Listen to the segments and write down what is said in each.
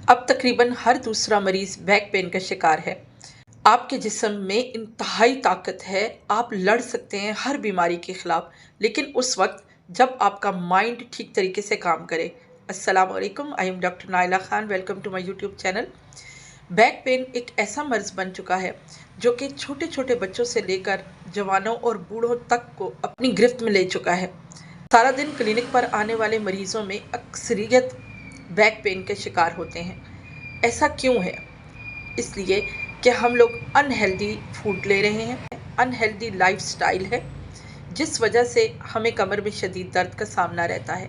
अब तकरीबन हर दूसरा मरीज बैक पेन का शिकार है। आपके जिस्म में इंतहाई ताकत है, आप लड़ सकते हैं हर बीमारी के खिलाफ, लेकिन उस वक्त जब आपका माइंड ठीक तरीके से काम करे। अस्सलाम वालेकुम, I am doctor Naila Khan, welcome to my YouTube channel. Back pain एक ऐसा मर्ज बन चुका है जो कि छोटे छोटे बच्चों से लेकर जवानों और बूढ़ों तक को अपनी गिरफ्त में ले चुका है। सारा दिन क्लिनिक पर आने वाले मरीजों में अक्सरियत बैक पेन के शिकार होते हैं। ऐसा क्यों है? इसलिए कि हम लोग अनहेल्दी फूड ले रहे हैं, अनहेल्दी लाइफस्टाइल है, जिस वजह से हमें कमर में शदीद दर्द का सामना रहता है।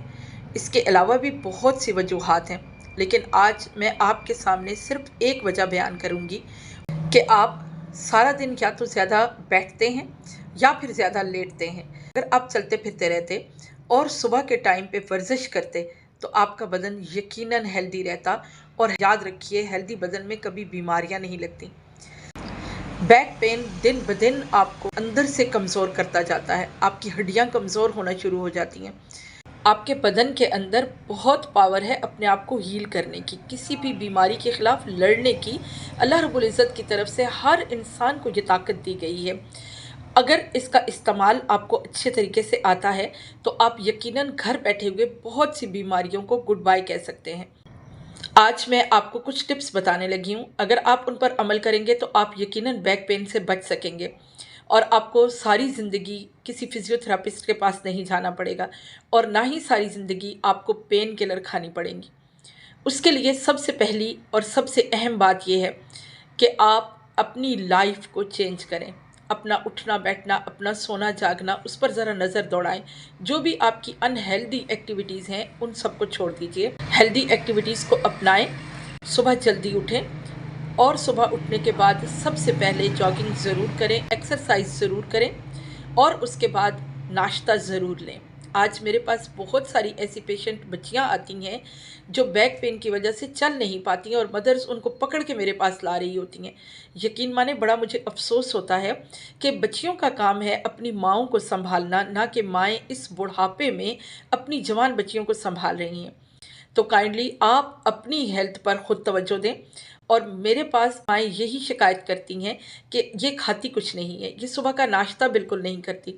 इसके अलावा भी बहुत सी वजूहात हैं, लेकिन आज मैं आपके सामने सिर्फ एक वजह बयान करूंगी कि आप सारा दिन या तो ज़्यादा बैठते हैं या फिर ज़्यादा लेटते हैं। अगर आप चलते फिरते रहते और सुबह के टाइम पे वर्जिश करते तो आपका बदन यकीनन हेल्दी रहता। और याद रखिए, हेल्दी बदन में कभी बीमारियां नहीं लगती। बैक पेन दिन ब दिन आपको अंदर से कमज़ोर करता जाता है, आपकी हड्डियां कमज़ोर होना शुरू हो जाती हैं। आपके बदन के अंदर बहुत पावर है अपने आप को हील करने की, किसी भी बीमारी के ख़िलाफ़ लड़ने की। अल्लाह रब्बुल इज़्ज़त की तरफ से हर इंसान को ये ताकत दी गई है। अगर इसका इस्तेमाल आपको अच्छे तरीके से आता है तो आप यकीनन घर बैठे हुए बहुत सी बीमारियों को गुड बाय कह सकते हैं। आज मैं आपको कुछ टिप्स बताने लगी हूँ, अगर आप उन पर अमल करेंगे तो आप यकीनन बैक पेन से बच सकेंगे और आपको सारी ज़िंदगी किसी फिजियोथेरापिस्ट के पास नहीं जाना पड़ेगा और ना ही सारी ज़िंदगी आपको पेन किलर खानी पड़ेंगी। उसके लिए सबसे पहली और सबसे अहम बात यह है कि आप अपनी लाइफ को चेंज करें। अपना उठना बैठना, अपना सोना जागना, उस पर ज़रा नज़र दौड़ाएं। जो भी आपकी अनहेल्दी एक्टिविटीज़ हैं उन सबको छोड़ दीजिए, हेल्दी एक्टिविटीज़ को अपनाएं। सुबह जल्दी उठें और सुबह उठने के बाद सबसे पहले जॉगिंग ज़रूर करें, एक्सरसाइज ज़रूर करें और उसके बाद नाश्ता ज़रूर लें। आज मेरे पास बहुत सारी ऐसी पेशेंट बच्चियां आती हैं जो बैक पेन की वजह से चल नहीं पाती हैं और मदर्स उनको पकड़ के मेरे पास ला रही होती हैं। यकीन माने, बड़ा मुझे अफसोस होता है कि बच्चियों का काम है अपनी माओं को संभालना, ना कि माएँ इस बुढ़ापे में अपनी जवान बच्चियों को संभाल रही हैं। तो काइंडली आप अपनी हेल्थ पर ख़ुद तवज्जो दें। और मेरे पास माएँ यही शिकायत करती हैं कि ये खाती कुछ नहीं है, ये सुबह का नाश्ता बिल्कुल नहीं करती।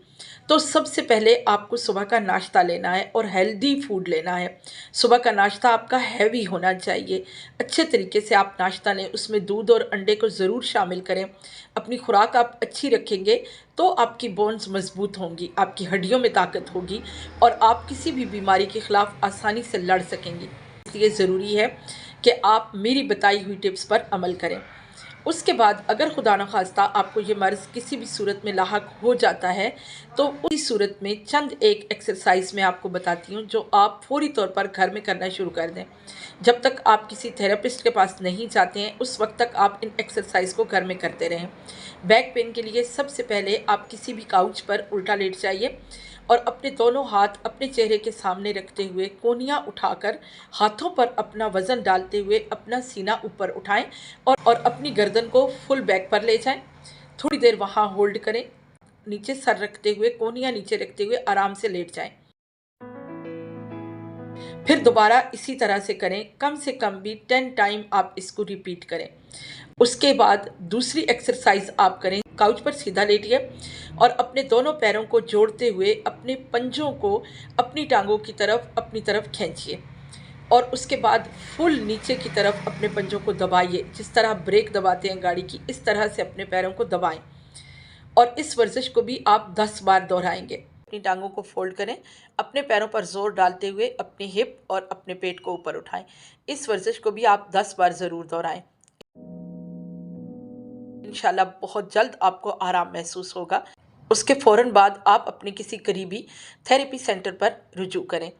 तो सबसे पहले आपको सुबह का नाश्ता लेना है और हेल्दी फूड लेना है। सुबह का नाश्ता आपका हैवी होना चाहिए, अच्छे तरीके से आप नाश्ता लें, उसमें दूध और अंडे को ज़रूर शामिल करें। अपनी खुराक आप अच्छी रखेंगे तो आपकी बोन्स मजबूत होंगी, आपकी हड्डियों में ताकत होगी और आप किसी भी बीमारी के ख़िलाफ़ आसानी से लड़ सकेंगी। इसलिए ज़रूरी है कि आप मेरी बताई हुई टिप्स पर अमल करें। उसके बाद अगर खुदा न खास्ता आपको ये मर्ज़ किसी भी सूरत में लाहक हो जाता है तो उसी सूरत में चंद एक एक्सरसाइज मैं आपको बताती हूँ जो आप फौरी तौर पर घर में करना शुरू कर दें। जब तक आप किसी थेरेपिस्ट के पास नहीं जाते हैं उस वक्त तक आप इन एक्सरसाइज को घर में करते रहें। बैक पेन के लिए सबसे पहले आप किसी भी काउच पर उल्टा लेट जाइए और अपने दोनों हाथ अपने चेहरे के सामने रखते हुए कोहनियाँ उठाकर हाथों पर अपना वज़न डालते हुए अपना सीना ऊपर उठाएं और अपनी गर्दन को फुल बैक पर ले जाएं। थोड़ी देर वहाँ होल्ड करें, नीचे सर रखते हुए, कोहनियाँ नीचे रखते हुए आराम से लेट जाएं। फिर दोबारा इसी तरह से करें, कम से कम भी 10 टाइम आप इसको रिपीट करें। उसके बाद दूसरी एक्सरसाइज आप करें, काउच पर सीधा लेटिए और अपने दोनों पैरों को जोड़ते हुए अपने पंजों को अपनी टांगों की तरफ अपनी तरफ खींचिए और उसके बाद फुल नीचे की तरफ अपने पंजों को दबाइए। जिस तरह ब्रेक दबाते हैं गाड़ी की, इस तरह से अपने पैरों को दबाएं और इस वर्जिश को भी आप 10 बार दोहराएंगे। अपनी टांगों को फोल्ड करें, अपने पैरों पर जोर डालते हुए अपने हिप और अपने पेट को ऊपर उठाएं। इस वर्जिश को भी आप 10 बार ज़रूर दोहराएं। इंशाल्लाह बहुत जल्द आपको आराम महसूस होगा। उसके फ़ौरन बाद आप अपने किसी करीबी थेरेपी सेंटर पर रुजू करें।